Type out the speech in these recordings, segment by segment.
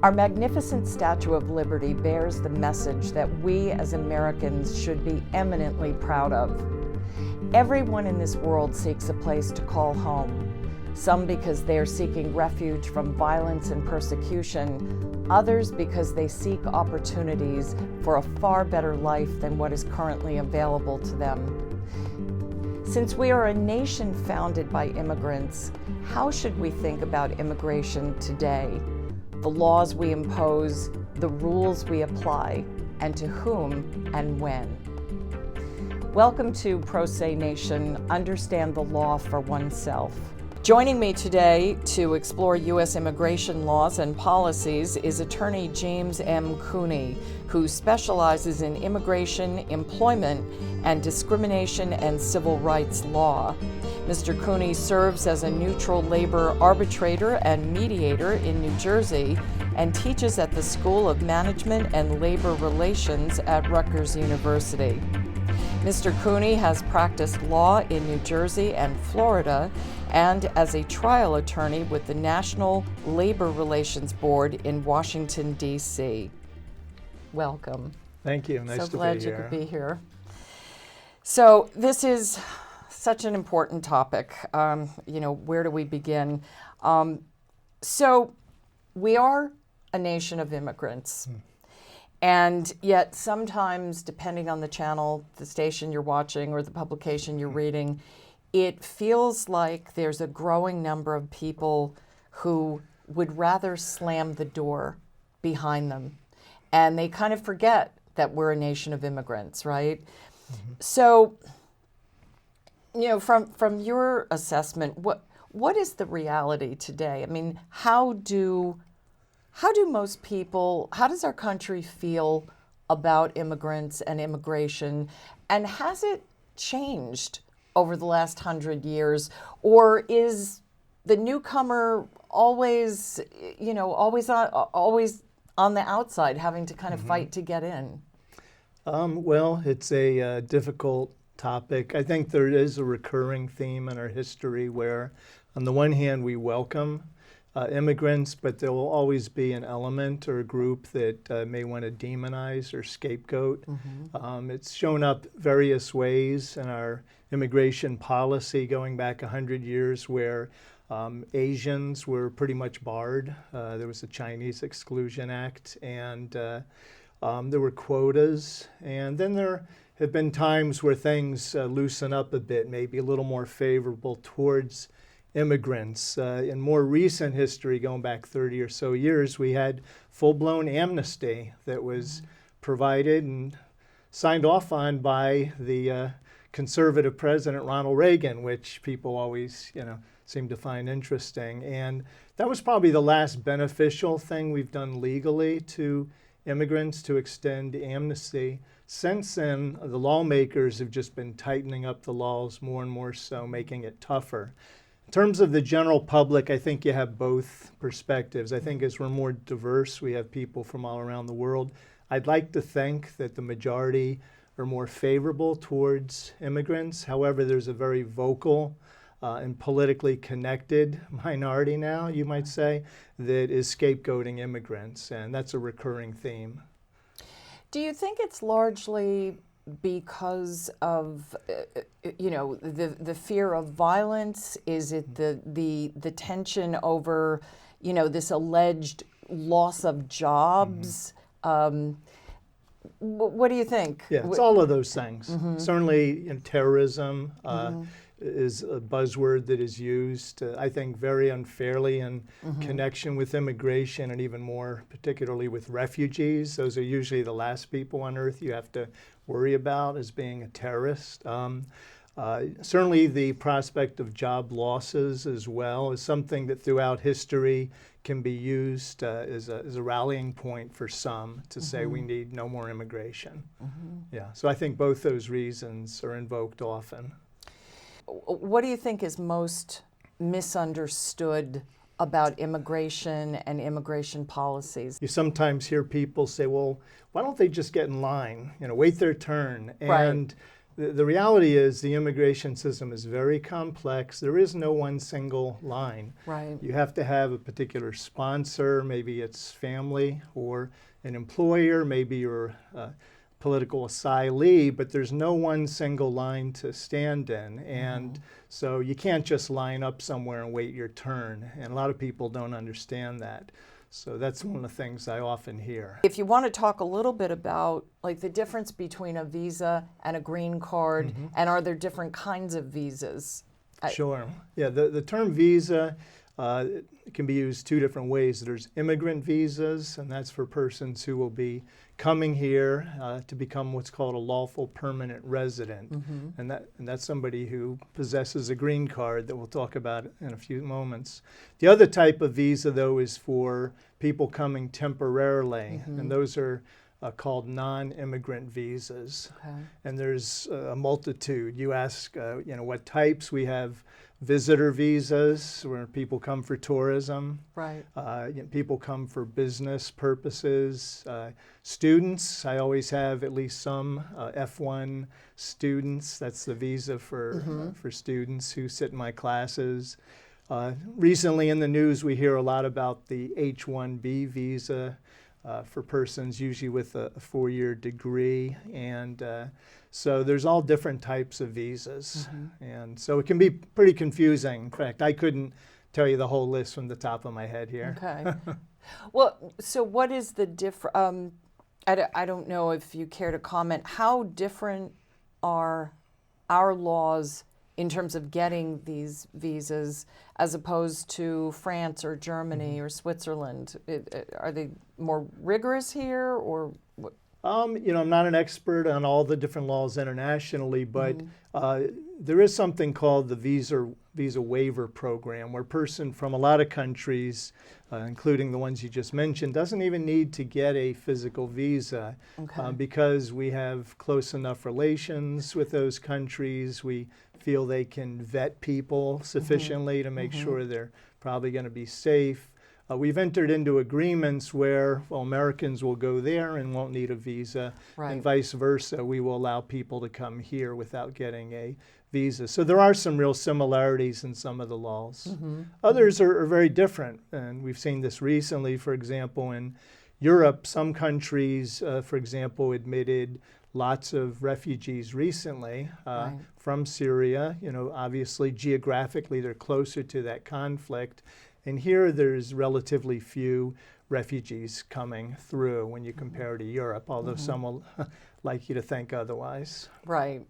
Our magnificent Statue of Liberty bears the message that we as Americans should be eminently proud of. Everyone in this world seeks a place to call home. Some because they are seeking refuge from violence and persecution, others because they seek opportunities for a far better life than what is currently available to them. Since we are a nation founded by immigrants, how should we think about immigration today? The laws we impose, the rules we apply, and to whom and when. Welcome to Pro Se Nation, Understand the Law for Oneself. Joining me today to explore U.S. immigration laws and policies is attorney James M. Cooney, who specializes in immigration, employment, and discrimination and civil rights law. Mr. Cooney serves as a neutral labor arbitrator and mediator in New Jersey and teaches at the School of Management and Labor Relations at Rutgers University. Mr. Cooney has practiced law in New Jersey and Florida and as a trial attorney with the National Labor Relations Board in Washington, D.C. Welcome. Thank you. Nice to be here. So glad you could be here. So this is such an important topic. Where do we begin? So we are a nation of immigrants. And yet sometimes, depending on the channel, the station you're watching, or the publication you're reading, it feels like there's a growing number of people who would rather slam the door behind them. And they kind of forget that we're a nation of immigrants, right? Mm-hmm. So, from your assessment, what is the reality today? I mean, how do most people, how does our country feel about immigrants and immigration? And has it changed over the last 100 years? Or is the newcomer always on the outside, having to kind of fight to get in? Well, it's a difficult topic. I think there is a recurring theme in our history where, on the one hand, we welcome immigrants, but there will always be an element or a group that may want to demonize or scapegoat. Mm-hmm. It's shown up various ways in our immigration policy going back 100 years where Asians were pretty much barred. There was the Chinese Exclusion Act, and there were quotas. And then there have been times where things loosen up a bit, maybe a little more favorable towards immigrants. In more recent history, going back 30 or so years, we had full-blown amnesty that was provided and signed off on by the conservative president, Ronald Reagan, which people always, seem to find interesting. And that was probably the last beneficial thing we've done legally to immigrants, to extend amnesty. Since then, the lawmakers have just been tightening up the laws more and more so, making it tougher. In terms of the general public, I think you have both perspectives. I think as we're more diverse, we have people from all around the world. I'd like to think that the majority are more favorable towards immigrants. However, there's a very vocal and politically connected minority now, you might say, that is scapegoating immigrants, and that's a recurring theme. Do you think it's largely because of the fear of violence? Is it the tension over this alleged loss of jobs? What do you think? Yeah, it's all of those things. Certainly, terrorism is a buzzword that is used, I think, very unfairly in connection with immigration, and even more particularly with refugees. Those are usually the last people on earth you have to worry about as being a terrorist. Certainly the prospect of job losses as well is something that throughout history can be used as a rallying point for some to say we need no more immigration. Yeah, so I think both those reasons are invoked often. What do you think is most misunderstood about immigration and immigration policies? You sometimes hear people say, well, why don't they just get in line, wait their turn? And The reality is the immigration system is very complex. There is no one single line. Right. You have to have a particular sponsor, maybe it's family or an employer, maybe you're a political asylee, but there's no one single line to stand in. And so you can't just line up somewhere and wait your turn. And a lot of people don't understand that. So that's one of the things I often hear. If you want to talk a little bit about like the difference between a visa and a green card, and are there different kinds of visas? Sure. Yeah, the term visa can be used two different ways. There's immigrant visas, and that's for persons who will be coming here to become what's called a lawful permanent resident. And that's somebody who possesses a green card that we'll talk about in a few moments. The other type of visa, though, is for people coming temporarily, and those are called non-immigrant visas. Okay. And there's a multitude. You ask, what types? We have visitor visas, where people come for tourism. Right. People come for business purposes. Students, I always have at least some F1 students. That's the visa for students who sit in my classes. Recently in the news, we hear a lot about the H-1B visa for persons usually with a 4-year degree. And so there's all different types of visas. And so it can be pretty confusing. In fact, I couldn't tell you the whole list from the top of my head here. Okay. Well, so what is the difference? I don't know if you care to comment. How different are our laws in terms of getting these visas as opposed to France or Germany or Switzerland? Are they more rigorous here, or what? I'm not an expert on all the different laws internationally, but there is something called the visa waiver program, where a person from a lot of countries, including the ones you just mentioned, doesn't even need to get a physical visa because we have close enough relations with those countries. We feel they can vet people sufficiently to make sure they're probably going to be safe. We've entered into agreements where, Americans will go there and won't need a visa, and vice versa. We will allow people to come here without getting a visa. So there are some real similarities in some of the laws. Others are very different, and we've seen this recently. For example, in Europe, some countries, for example, admitted lots of refugees recently from Syria. Obviously, geographically, they're closer to that conflict. And here there's relatively few refugees coming through when you compare to Europe, although some will like you to think otherwise. Right.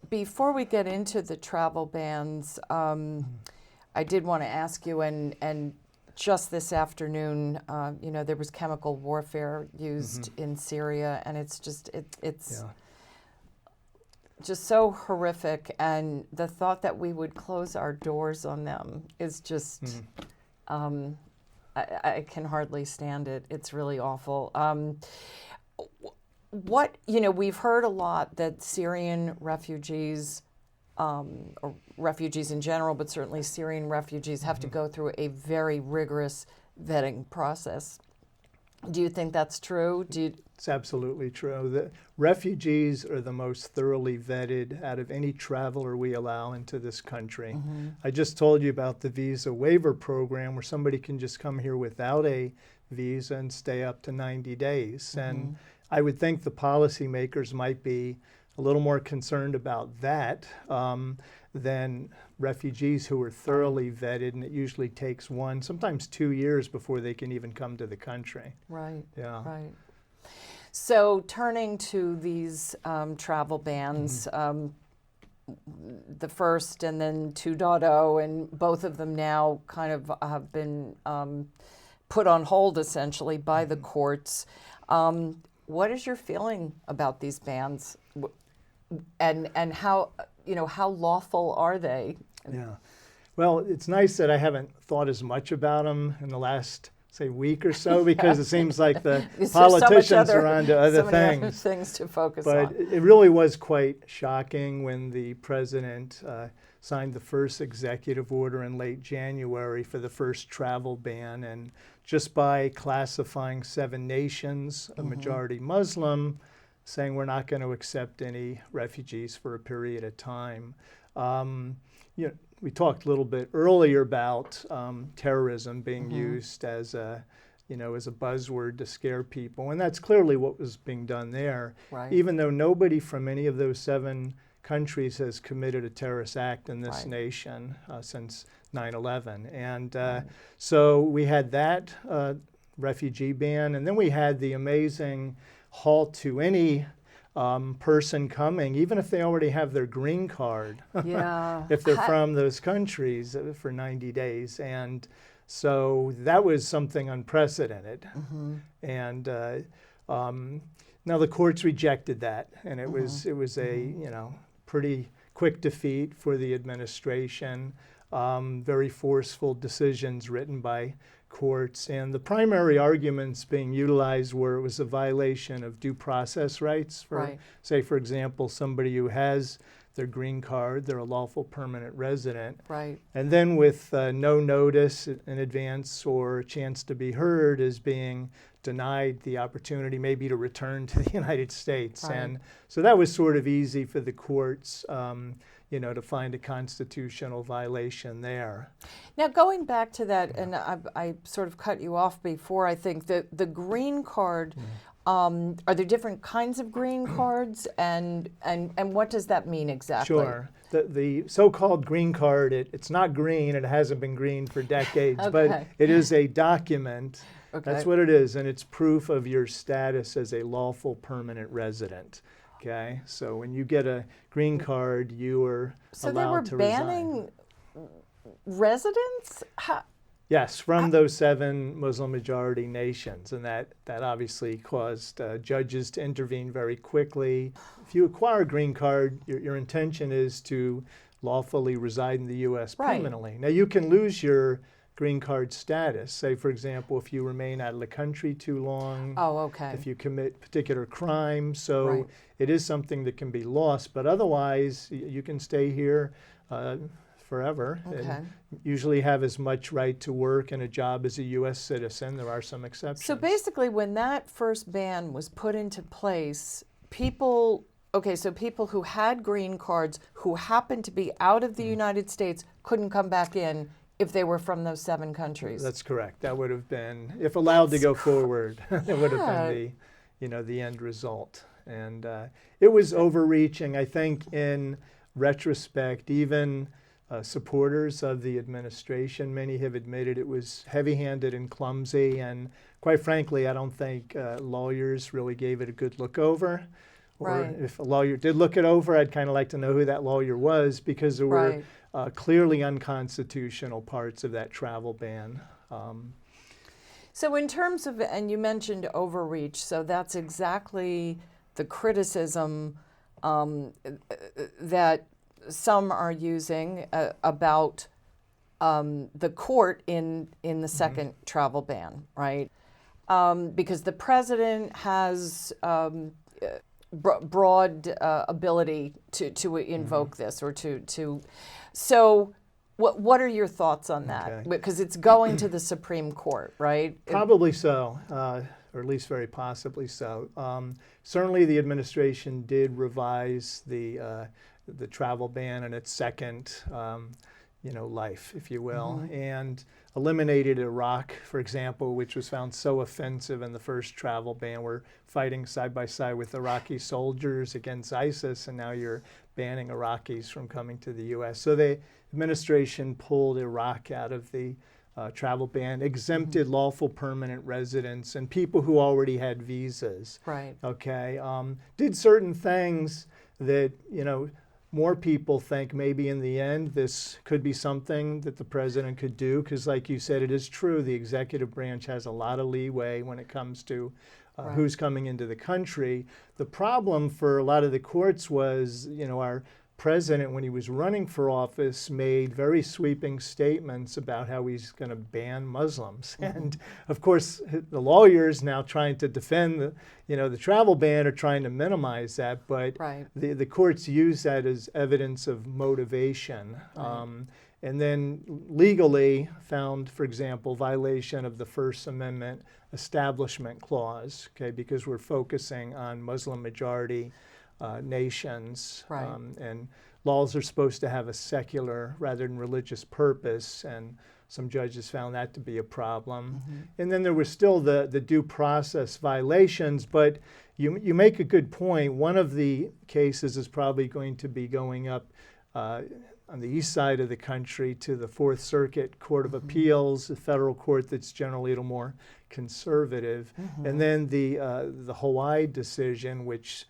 Before we get into the travel bans, I did want to ask you, and just this afternoon, there was chemical warfare used in Syria, and it's just so horrific, and the thought that we would close our doors on them is just, I can hardly stand it. It's really awful. We've heard a lot that Syrian refugees, or refugees in general, but certainly Syrian refugees have to go through a very rigorous vetting process. Do you think that's true? It's absolutely true. The refugees are the most thoroughly vetted out of any traveler we allow into this country. I just told you about the visa waiver program, where somebody can just come here without a visa and stay up to 90 days. And I would think the policymakers might be a little more concerned about that than refugees who are thoroughly vetted, and it usually takes 1, sometimes 2 years before they can even come to the country. Right. Yeah. Right. So turning to these travel bans, the first and then 2.0, and both of them now kind of have been put on hold essentially by the courts. What is your feeling about these bans, and how lawful are they? Yeah. Well, it's nice that I haven't thought as much about them in the last, say, week or so, because it seems like the politicians are on to other things. Other things to focus on. But it really was quite shocking when the president signed the first executive order in late January for the first travel ban. And just by classifying 7 nations, a majority Muslim, saying we're not going to accept any refugees for a period of time. We talked a little bit earlier about terrorism being used as a buzzword to scare people, and that's clearly what was being done there. Right. Even though nobody from any of those 7 countries has committed a terrorist act in this nation since 9/11, and so we had that refugee ban, and then we had the amazing halt to any person coming, even if they already have their green card, if they're from those countries, for 90 days. And so that was something unprecedented. And now the courts rejected that, and it was a pretty quick defeat for the administration. Very forceful decisions written by courts, and the primary arguments being utilized were it was a violation of due process rights for, say, for example, somebody who has their green card, they're a lawful permanent resident, and then with no notice in advance or a chance to be heard is being denied the opportunity maybe to return to the United States. And so that was sort of easy for the courts to find a constitutional violation there. Now, going back to that, and I sort of cut you off before, I think that the green card, are there different kinds of green cards, and what does that mean exactly? Sure. The so-called green card, it's not green, it hasn't been green for decades, but it is a document. That's what it is, and it's proof of your status as a lawful permanent resident. Okay, so when you get a green card, you are allowed to resign. So they were banning residents? Yes, from those 7 Muslim-majority nations, and that obviously caused judges to intervene very quickly. If you acquire a green card, your intention is to lawfully reside in the U.S. permanently. Now, you can lose your green card status. Say, for example, if you remain out of the country too long, if you commit particular crimes. So it is something that can be lost, but otherwise you can stay here forever and usually have as much right to work and a job as a U.S. citizen. There are some exceptions. So basically, when that first ban was put into place, people who had green cards who happened to be out of the United States couldn't come back in if they were from those 7 countries. That's correct. That would have been, if allowed to go forward, it would have been the end result. And it was overreaching. I think in retrospect, even supporters of the administration, many have admitted it was heavy-handed and clumsy. And quite frankly, I don't think lawyers really gave it a good look over. Or if a lawyer did look it over, I'd kind of like to know who that lawyer was, because there were clearly unconstitutional parts of that travel ban. So in terms of, and you mentioned overreach, so that's exactly the criticism that some are using about the court in the second travel ban, right? Because the president has broad ability to invoke this or to so what are your thoughts on that? Because it's going to the Supreme Court, right? Probably so, or at least very possibly so. Certainly the administration did revise the travel ban in its second life, if you will, and eliminated Iraq, for example, which was found so offensive in the first travel ban. We're fighting side by side with Iraqi soldiers against ISIS, and now you're banning Iraqis from coming to the U.S. So the administration pulled Iraq out of the travel ban, exempted lawful permanent residents and people who already had visas. Did certain things that, more people think maybe in the end this could be something that the president could do, because like you said, it is true, the executive branch has a lot of leeway when it comes to who's coming into the country. The problem for a lot of the courts was, our president, when he was running for office, made very sweeping statements about how he's going to ban Muslims. And of course, the lawyers now trying to defend the travel ban are trying to minimize that, but the courts use that as evidence of motivation. and then legally found, for example, violation of the First Amendment Establishment Clause, okay, because we're focusing on Muslim majority nations. Right. And laws are supposed to have a secular rather than religious purpose, and some judges found that to be a problem. And then there were still the due process violations, but you make a good point. One of the cases is probably going to be going up on the east side of the country to the Fourth Circuit Court of Appeals, a federal court that's generally a little more conservative. And then the Hawaii decision, which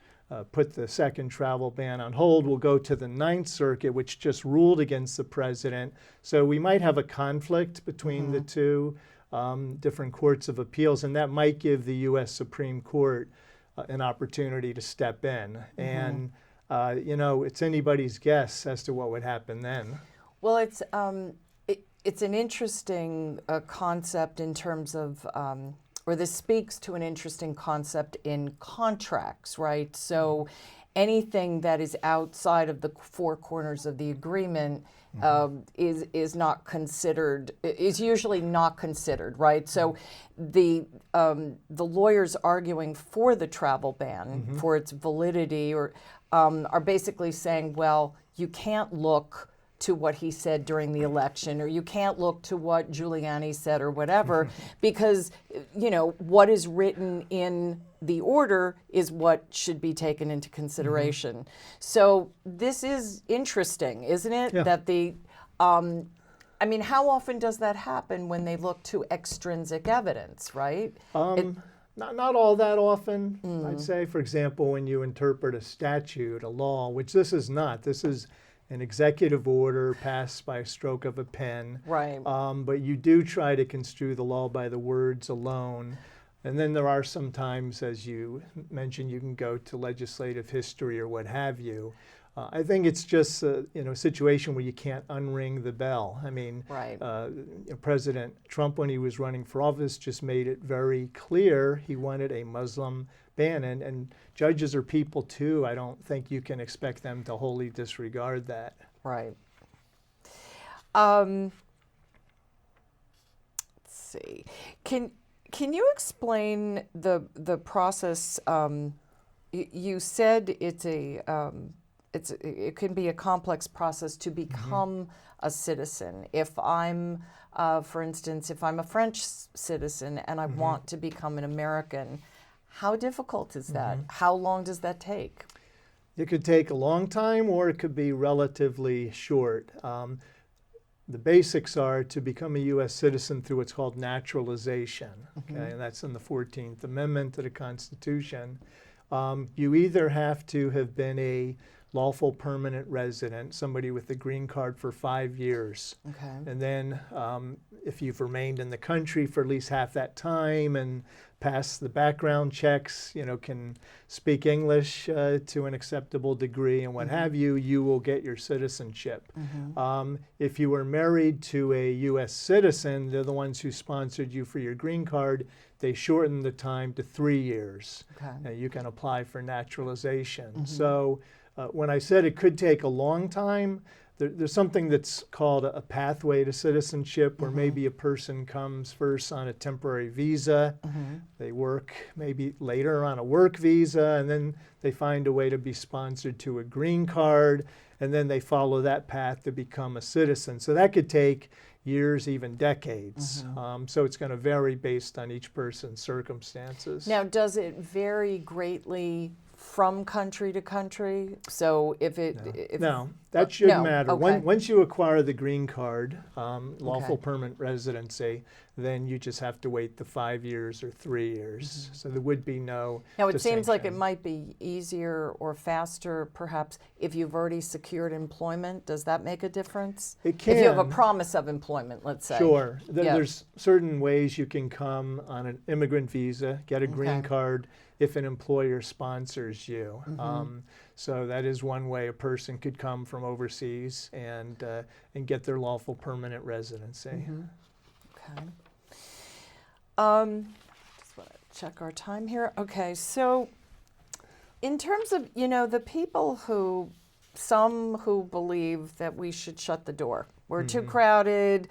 put the second travel ban on hold, will go to the Ninth Circuit, which just ruled against the president. So we might have a conflict between the two different courts of appeals, and that might give the U.S. Supreme Court an opportunity to step in. And you know, it's anybody's guess as to what would happen then. Well, it's an interesting concept in terms of, or this speaks to an interesting concept in contracts, right? So anything that is outside of the four corners of the agreement is not considered, is usually not considered, right? So the lawyers arguing for the travel ban, for its validity, or are basically saying, well, you can't look to what he said during the election, or you can't look to what Giuliani said or whatever, because, you know, what is written in the order is what should be taken into consideration. So this is interesting, isn't it? Yeah. That the, I mean, how often does that happen when they look to extrinsic evidence, right? Not all that often, I'd say. For example, when you interpret a statute, a law, which this is not. This is an executive order passed by a stroke of a pen. Right. But you do try to construe the law by the words alone. And then there are some times, as you mentioned, you can go to legislative history or what have you. I think it's just a situation where you can't unring the bell. I mean, Right. President Trump, when he was running for office, just made it very clear he wanted a Muslim ban. And judges are people too. I don't think you can expect them to wholly disregard that. Right. Let's see. Can you explain the process? You said it can be a complex process to become a citizen. If I'm, for instance, if I'm a French citizen and I want to become an American, how difficult is that? How long does that take? It could take a long time, or it could be relatively short. The basics are to become a U.S. citizen through what's called naturalization, okay? And that's in the 14th Amendment to the Constitution. You either have to have been a lawful permanent resident, somebody with a green card for 5 years. Okay. And then if you've remained in the country for at least half that time and passed the background checks, can speak English to an acceptable degree and what have you, you will get your citizenship. If you were married to a U.S. citizen, they're the ones who sponsored you for your green card, they shortened the time to 3 years. Okay. You can apply for naturalization. So when I said it could take a long time, there's something that's called a pathway to citizenship, where maybe a person comes first on a temporary visa, they work maybe later on a work visa, and then they find a way to be sponsored to a green card, and then they follow that path to become a citizen. So that could take years, even decades. So it's going to vary based on each person's circumstances. Now, does it vary greatly from country to country? So No, that shouldn't matter. Okay. Once you acquire the green card, lawful permanent residency, then you just have to wait the 5 years or 3 years. So there would be no Now, it seems like it distinction. might be easier or faster, perhaps, if you've already secured employment. Does that make a difference? It can. If you have a promise of employment, let's say. Sure. Yeah. There's certain ways you can come on an immigrant visa, get a green Okay. card if an employer sponsors you. So that is one way a person could come from overseas and get their lawful permanent residency. Okay. Just want to check our time here. Okay, so in terms of, the people some who believe that we should shut the door We're too crowded.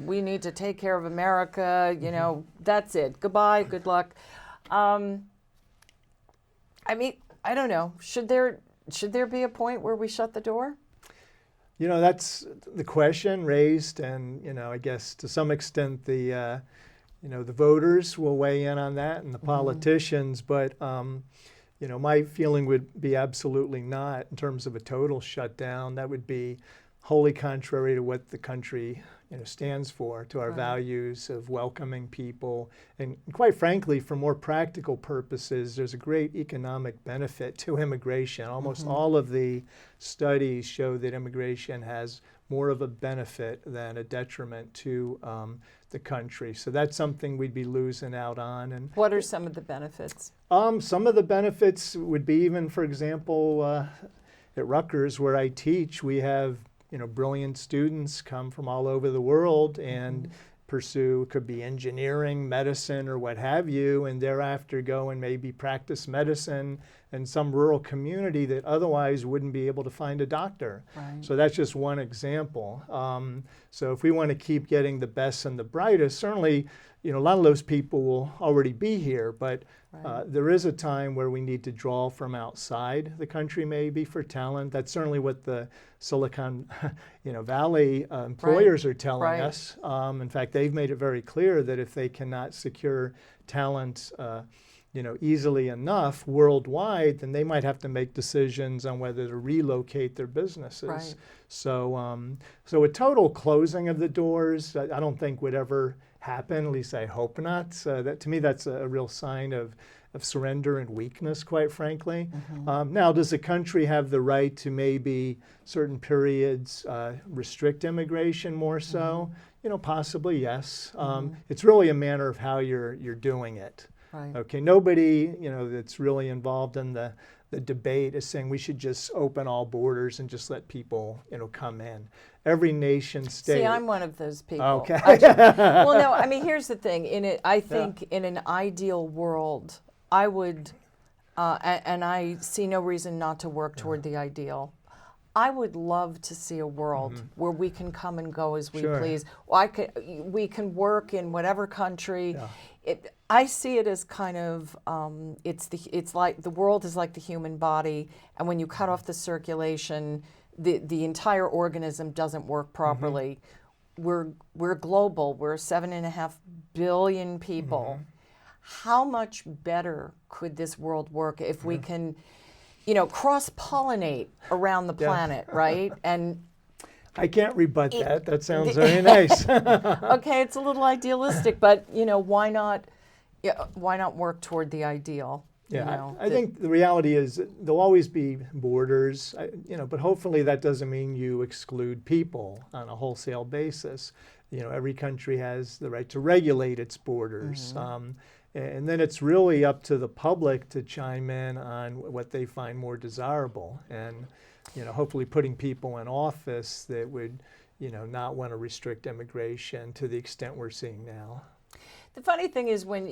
We need to take care of America. You know, that's it. Goodbye. Good luck. I mean, I don't know. Should there be a point where we shut the door? You know, that's the question raised, and you know, I guess to some extent the the voters will weigh in on that, and the politicians. But you know, my feeling would be absolutely not in terms of a total shutdown. That would be wholly contrary to what the country stands for, to our values of welcoming people. And quite frankly, for more practical purposes, there's a great economic benefit to immigration. Almost all of the studies show that immigration has more of a benefit than a detriment to the country. So that's something we'd be losing out on. And what are some of the benefits? Some of the benefits would be, even, for example, at Rutgers, where I teach, we have brilliant students come from all over the world and pursue, could be engineering, medicine, or what have you, and thereafter go and maybe practice medicine in some rural community that otherwise wouldn't be able to find a doctor. Right. So that's just one example. So if we want to keep getting the best and the brightest, certainly, a lot of those people will already be here, but there is a time where we need to draw from outside the country, maybe, for talent. That's certainly what the Silicon Valley employers are telling us. In fact, they've made it very clear that if they cannot secure talent easily enough worldwide, then they might have to make decisions on whether to relocate their businesses. Right. So, so a total closing of the doors, I don't think would ever happen. At least I hope not. That, to me, that's a real sign of surrender and weakness, quite frankly. Now, does the country have the right to maybe certain periods restrict immigration more so? Possibly, yes. It's really a matter of how you're doing it. Right. Okay, nobody that's really involved in the debate is saying we should just open all borders and just let people come in. Every nation state. See, I'm one of those people. Okay. Well, no, I mean, here's the thing. I think in an ideal world, I would, and I see no reason not to work toward the ideal. I would love to see a world where we can come and go as we please. We can work in whatever country. I see it as kind of it's like the world is like the human body, and when you cut off the circulation, the entire organism doesn't work properly. We're global. We're 7.5 billion people. How much better could this world work if we can, cross-pollinate around the planet, right? And I can't rebut that. That sounds very nice. Okay, it's a little idealistic, but why not? Why not work toward the ideal? Yeah, I think the reality is there'll always be borders, but hopefully that doesn't mean you exclude people on a wholesale basis. Every country has the right to regulate its borders. And then it's really up to the public to chime in on what they find more desirable, and hopefully putting people in office that would not want to restrict immigration to the extent we're seeing now. The funny thing is when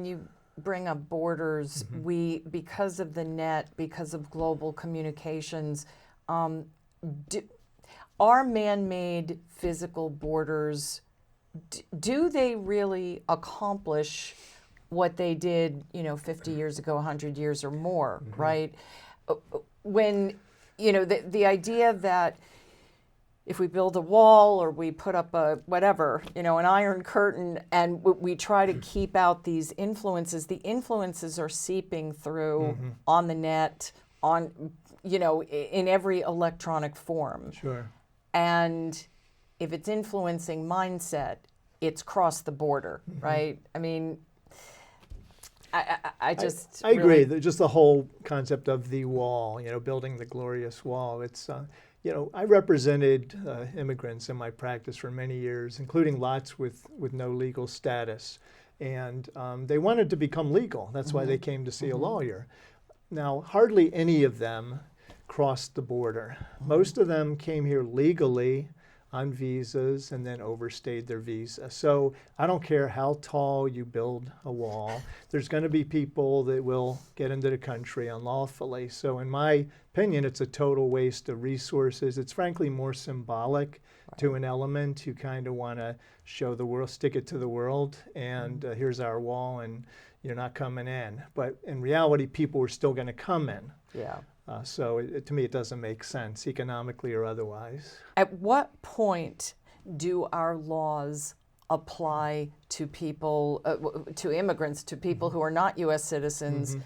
you bring up borders, we, because of the net, because of global communications, our man-made physical borders, do they really accomplish what they did, 50 years ago, 100 years or more, right? When, the idea that if we build a wall or we put up a whatever, an iron curtain, and we try to keep out these influences, the influences are seeping through on the net, in every electronic form. Sure. And if it's influencing mindset, it's crossed the border, right? I mean, I agree. Just the whole concept of the wall, building the glorious wall. It's, I represented immigrants in my practice for many years, including lots with no legal status. And they wanted to become legal. That's why they came to see a lawyer. Now, hardly any of them crossed the border. Most of them came here legally on visas and then overstayed their visa. So I don't care how tall you build a wall, there's going to be people that will get into the country unlawfully. So in my opinion, it's a total waste of resources. It's frankly more symbolic to an element. You kind of want to show the world, stick it to the world, and here's our wall, and you're not coming in. But in reality, people are still going to come in. Yeah. So to me, it doesn't make sense, economically or otherwise. At what point do our laws apply to people, to immigrants, to people who are not U.S. citizens?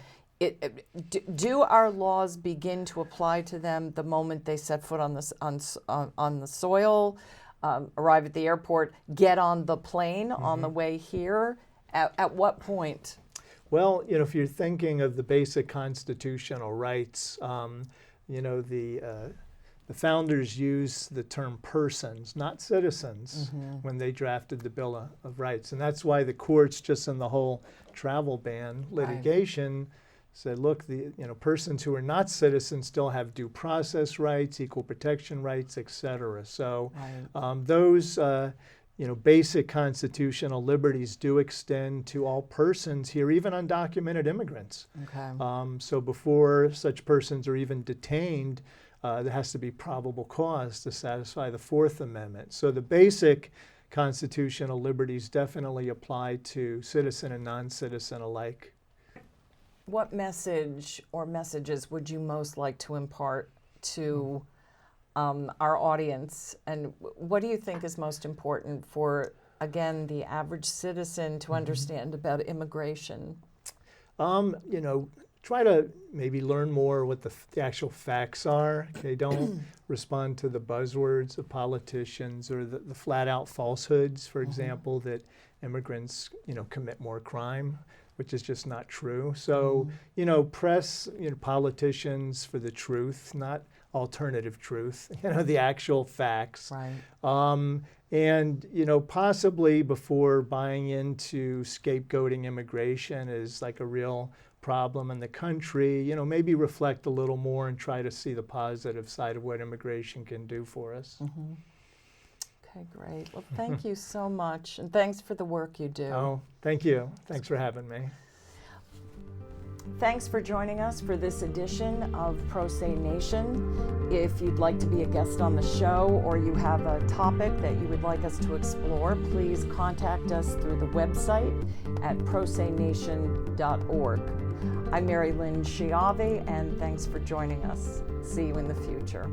Do our laws begin to apply to them the moment they set foot on the soil, arrive at the airport, get on the plane on the way here? At what point? Well, if you're thinking of the basic constitutional rights, the founders used the term persons, not citizens, when they drafted the Bill of Rights. And that's why the courts, just in the whole travel ban litigation, said, look, persons who are not citizens still have due process rights, equal protection rights, et cetera. So those basic constitutional liberties do extend to all persons here, even undocumented immigrants. Okay. So before such persons are even detained, there has to be probable cause to satisfy the Fourth Amendment. So the basic constitutional liberties definitely apply to citizen and non-citizen alike. What message or messages would you most like to impart to our audience, and what do you think is most important for, again, the average citizen to understand about immigration? Try to maybe learn more what the actual facts are. Okay, don't respond to the buzzwords of politicians or the flat-out falsehoods, for example, that immigrants, commit more crime, which is just not true. So, press politicians for the truth, not alternative truth, the actual facts. Right. And, possibly before buying into scapegoating immigration is like a real problem in the country, maybe reflect a little more and try to see the positive side of what immigration can do for us. Okay, great. Well, thank you so much, and thanks for the work you do. Oh, thank you. Thanks for having me. Thanks for joining us for this edition of Pro Se Nation. If you'd like to be a guest on the show or you have a topic that you would like us to explore, please contact us through the website at prosenation.org. I'm MaryLynn Schiavi, and thanks for joining us. See you in the future.